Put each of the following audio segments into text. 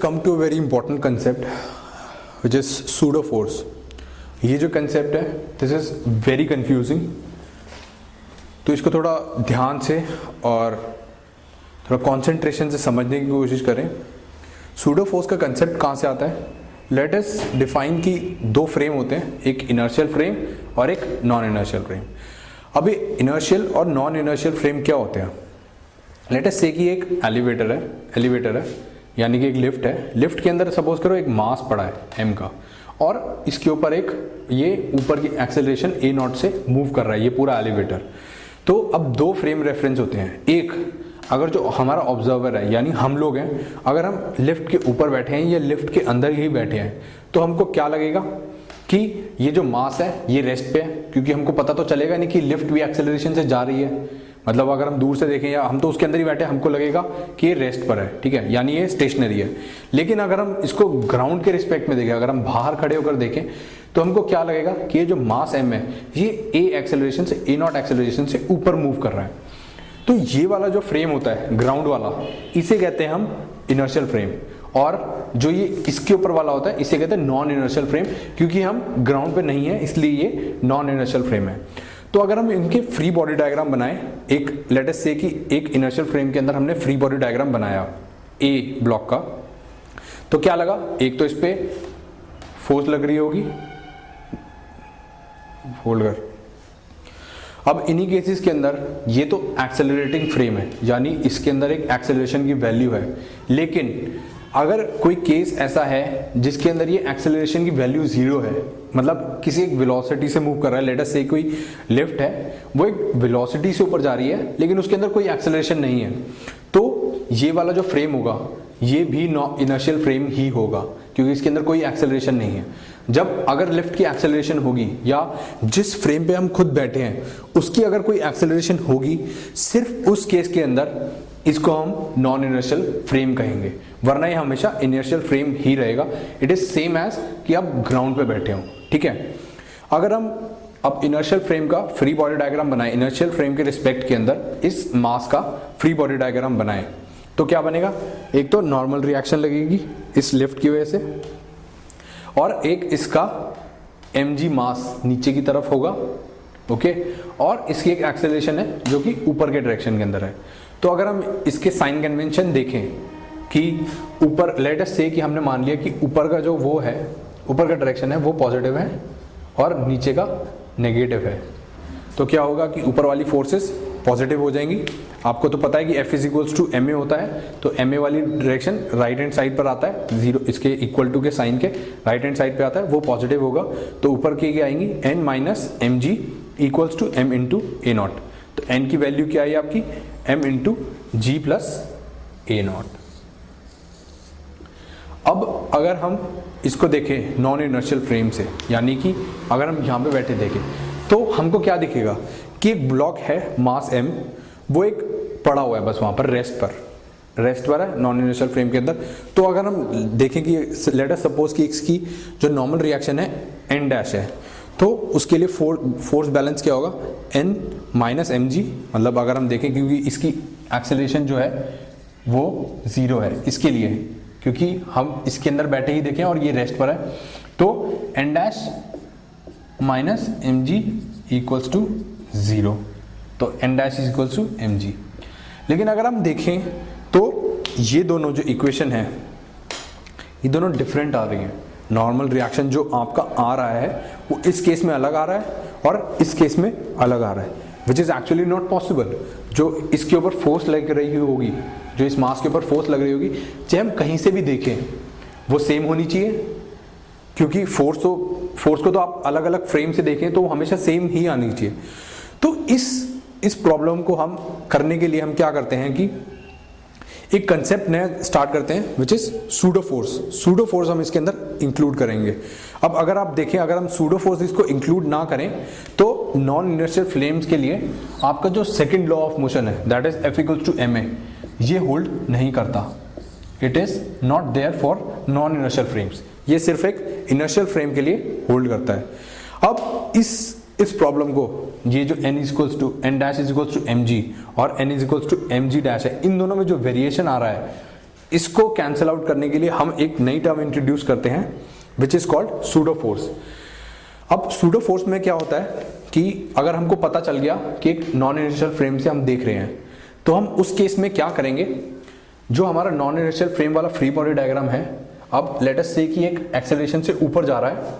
come to a very important concept which is pseudo force. ये जो concept है this is very confusing, तो इसको थोड़ा ध्यान से और थोड़ा concentration से समझने की कोशिश करें. Pseudo force का concept कहाँ से आता है? Let us define कि दो फ्रेम होते हैं, एक inertial फ्रेम और एक नॉन inertial फ्रेम. अभी inertial और नॉन inertial फ्रेम क्या होते हैं? Let us say कि एक एलिवेटर है यानी कि एक लिफ्ट है. लिफ्ट के अंदर सपोज करो एक मास पड़ा है m का और इसके ऊपर एक ये ऊपर की एक्सेलरेशन a नॉट से मूव कर रहा है ये पूरा एलिवेटर. तो अब दो फ्रेम रेफरेंस होते हैं. एक अगर जो हमारा ऑब्जर्वर है यानी हम लोग हैं, अगर हम लिफ्ट के ऊपर बैठे हैं या लिफ्ट के अंदर ही बैठे हैं तो हमको क्या लगेगा कि ये जो मास है ये रेस्ट पे है, क्योंकि हमको पता तो चलेगा नहीं कि लिफ्ट भी एक्सेलरेशन से जा रही है. मतलब अगर हम दूर से देखें या हम तो उसके अंदर ही बैठे हमको लगेगा कि ये रेस्ट पर है, ठीक है, यानी ये स्टेशनरी है. लेकिन अगर हम इसको ग्राउंड के रिस्पेक्ट में देखें, अगर हम बाहर खड़े होकर देखें तो हमको क्या लगेगा कि ये जो मास m है ये a एक्सेलरेशन से a नॉट एक्सेलरेशन से ऊपर मूव कर रहा है. तो ये वाला जो फ्रेम होता है ग्राउंड वाला, इसे कहते हैं हम इनर्शियल फ्रेम, और जो ये इसके ऊपर वाला होता है इसे कहते हैं नॉन इनर्शियल फ्रेम, क्योंकि हम ग्राउंड पे नहीं है इसलिए ये नॉन इनर्शियल फ्रेम है. तो अगर हम इनके फ्री बॉडी डायग्राम बनाएं, एक लेट अस से कि एक इनर्शियल फ्रेम के अंदर हमने फ्री बॉडी डायग्राम बनाया ए ब्लॉक का, तो क्या लगा, एक तो इस पे फोर्स लग रही होगी, होल्ड कर. अब इन्हीं केसेस के अंदर ये तो एक्सेलरेटिंग फ्रेम है यानी इसके अंदर एक एक्सेलरेशन की वैल्यू है. लेकिन अगर कोई केस ऐसा है जिसके अंदर ये एक्सेलरेशन की वैल्यू जीरो है, मतलब किसी एक वेलोसिटी से मूव कर रहा है, लेट अस से कोई लिफ्ट है वो एक वेलोसिटी से ऊपर जा रही है लेकिन उसके अंदर कोई एक्सेलरेशन नहीं है, तो ये वाला जो फ्रेम होगा ये भी इनर्शियल फ्रेम ही होगा क्योंकि इसके अंदर कोई एक्सेलरेशन नहीं है. जब अगर लिफ्ट की एक्सेलरेशन होगी या जिस फ्रेम पे हम खुद बैठे हैं उसकी अगर कोई एक्सेलरेशन होगी, सिर्फ उस केस के अंदर इसको हम नॉन इनर्शियल फ्रेम कहेंगे, वरना ये हमेशा इनर्शियल फ्रेम ही रहेगा. इट इज सेम एज कि आप ग्राउंड पे बैठे हो, ठीक है. अगर हम अब इनर्शियल फ्रेम का फ्री बॉडी डायग्राम बनाएं, इनर्शियल फ्रेम के रिस्पेक्ट के अंदर इस मास का फ्री बॉडी डायग्राम बनाएं, तो क्या बनेगा, एक तो नॉर्मल रिएक्शन लगेगी इस लिफ्ट की वजह से, और एक इसका mg मास नीचे की तरफ होगा, ओके, और इसकी एक एक्सेलरेशन है जो कि ऊपर के डायरेक्शन के अंदर है. तो अगर हम इसके साइन कन्वेंशन देखें कि ऊपर लेट अस से कि हमने मान लिया कि ऊपर का जो वो है, ऊपर का डायरेक्शन है वो पॉजिटिव है और नीचे का नेगेटिव है, तो क्या होगा कि ऊपर वाली फोर्सेस पॉजिटिव हो जाएंगी. आपको तो पता है कि F इज टू ma होता है, तो ma वाली डायरेक्शन राइट हैंड साइड पर आता है, जीरो इसके इक्वल टू के साइन के राइट हैंड साइड पे आता है, वो पॉजिटिव होगा. तो ऊपर की क्या आएंगी, n minus m g equals to m into a naught. तो n की वैल्यू क्या आई आपकी, m into g plus a naught. अब अगर हम इसको देखें नॉन इनर्शियल फ्रेम से, यानी कि अगर हम यहाँ पे बैठे देखें तो हमको क्या दिखेगा कि एक ब्लॉक है मास m, वो एक पड़ा हुआ है बस वहाँ पर रेस्ट पर है नॉन इनर्शियल फ्रेम के अंदर. तो अगर हम देखें कि लेट अस सपोज कि इसकी जो नॉर्मल रिएक्शन है n डैश है, तो उसके लिए फोर्स बैलेंस क्या होगा, n माइनस एम जी. मतलब अगर हम देखें क्योंकि इसकी एक्सेलरेशन जो है वो जीरो है इसके लिए, क्योंकि हम इसके अंदर बैठे ही देखें और ये रेस्ट पर है, तो n dash minus m g equals to zero, तो n dash is equals to m g. लेकिन अगर हम देखें तो ये दोनों जो इक्वेशन है ये दोनों डिफरेंट आ रही हैं. नॉर्मल रिएक्शन जो आपका आ रहा है वो इस केस में अलग आ रहा है और इस केस में अलग आ रहा है, which is actually not possible. जो इसके ऊपर फोर्स लग रही होगी, जो इस मास के ऊपर फोर्स लग रही होगी, चाहे हम कहीं से भी देखें वो सेम होनी चाहिए, क्योंकि फोर्स को तो आप अलग अलग फ्रेम से देखें तो वो हमेशा सेम ही आनी चाहिए. तो इस प्रॉब्लम को हम करने के लिए हम क्या करते हैं कि एक कंसेप्ट नया स्टार्ट करते हैं which is pseudo force. Pseudo force हम इसके अंदर इंक्लूड करेंगे. अब अगर आप देखें, अगर हम सूडो फोर्स इसको इंक्लूड ना करें तो नॉन इनर्शियल फ्लेम्स के लिए आपका जो सेकंड लॉ ऑफ मोशन है that is F equals to ma, ये होल्ड नहीं करता. It is not there for non inertial frames, ये सिर्फ एक इनर्शियल फ्रेम के लिए होल्ड करता है. अब इस प्रॉब्लम को ये जो n equals to n dash is equals to mg और n is equals to mg dash है, इन दोनों में जो वेरिएशन आ रहा है इसको कैंसिल आउट करने के लिए हम एक नई टर्म इंट्रोड्यूस करते हैं which is called pseudo force. अब सूडो फोर्स में क्या होता है कि अगर हमको पता चल गया कि एक नॉन इनर्शियल फ्रेम से हम देख रहे हैं, तो हम उस केस में क्या करेंगे, जो हमारा नॉन इनर्शियल फ्रेम वाला फ्री बॉडी डायग्राम है, अब लेट अस से कि एक एक्सेलरेशन से ऊपर जा रहा है,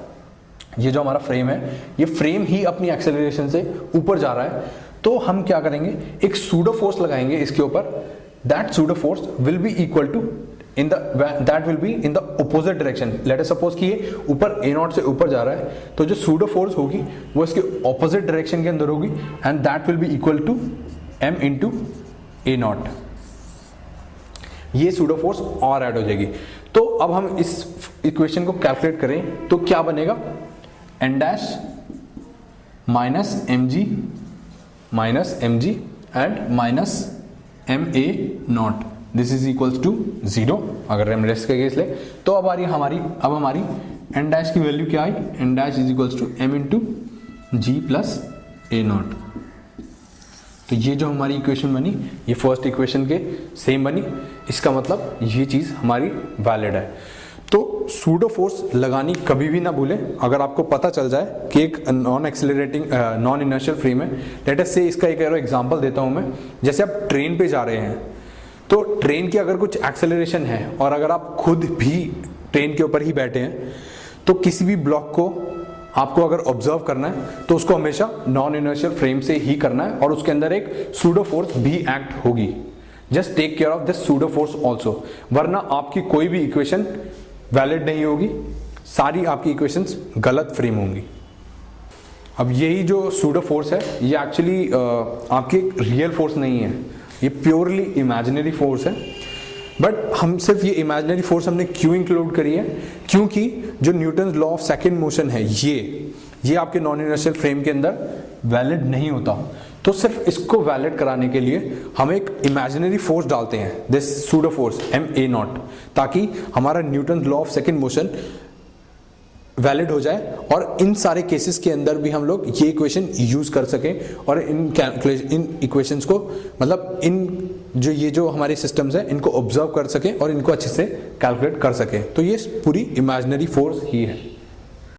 ये जो हमारा फ्रेम है, ये फ्रेम ही अपनी एक्सेलरेशन से ऊपर जा रहा है, तो हम क्या करेंगे, एक सूडो फोर्स लगाएंगे इसके ऊपर। That pseudo force will be equal to that will be in the opposite direction. Let us suppose कि ये ऊपर A0 से ऊपर जा रहा है, तो जो सूडो फोर्स होगी वो इसके opposite direction के अंदर होगी and that will be equal to m into A0। ये सूडो फोर्स और ऐड हो जाएगी। तो अब हम इस इक्वेशन को कैलकुलेट करें तो क्या बनेगा, n dash minus mg and minus ma0, this is equals to 0 अगर हम रेस्ट का केस ले। तो अब हमारी n डैश की वैल्यू क्या आई, n dash is equals to m into g plus a0। तो ये जो हमारी इक्वेशन बनी, ये फर्स्ट इक्वेशन के सेम बनी, इसका मतलब ये चीज़ हमारी वैलिड है। तो सूडो फोर्स लगानी कभी भी ना भूलें। अगर आपको पता चल जाए कि एक नॉन इनर्शियल फ्रेम है, लेट अस से इसका एक एग्जांपल देता हूँ मैं। जैसे आप ट्रेन पे जा रहे हैं, तो ट्रेन की अगर कुछ एक्सेलरेशन है और अगर आप खुद भी ट्रेन के ऊपर ही बैठे हैं, तो किसी भी ब्लॉक को आपको अगर ऑब्जर्व करना है तो उसको हमेशा नॉन इनर्शियल फ्रेम से ही करना है और उसके अंदर एक सूडो फोर्स भी एक्ट होगी। Just take care of this pseudo force also, वरना आपकी कोई भी इक्वेशन वैलिड नहीं होगी, सारी आपकी इक्वेशंस गलत फ्रेम होंगी। अब यही जो सूडो फोर्स है, ये एक्चुअली आपकी एक रियल फोर्स नहीं है, ये प्योरली इमेजिनरी फोर्स है। बट हम सिर्फ ये इमेजिनरी फोर्स हमने क्यों इंक्लूड करी है, क्योंकि जो Newton law of second motion है, ये आपके नॉन इनर्शियल फ्रेम के अंदर वैलिड नहीं होता। तो सिर्फ इसको वैलिड कराने के लिए हम एक इमेजिनरी फोर्स डालते हैं, दिस सूडो फोर्स ma0, ताकि हमारा Newton law of second motion valid हो जाए और इन सारे केसेस के अंदर भी हम लोग ये इक्वेशन यूज कर सकें और इन इक्वेशंस को, मतलब ये जो हमारे सिस्टम्स हैं, इनको ऑब्जर्व कर सकें और इनको अच्छे से कैलकुलेट कर सकें। तो ये पूरी इमेजिनरी फोर्स ही है।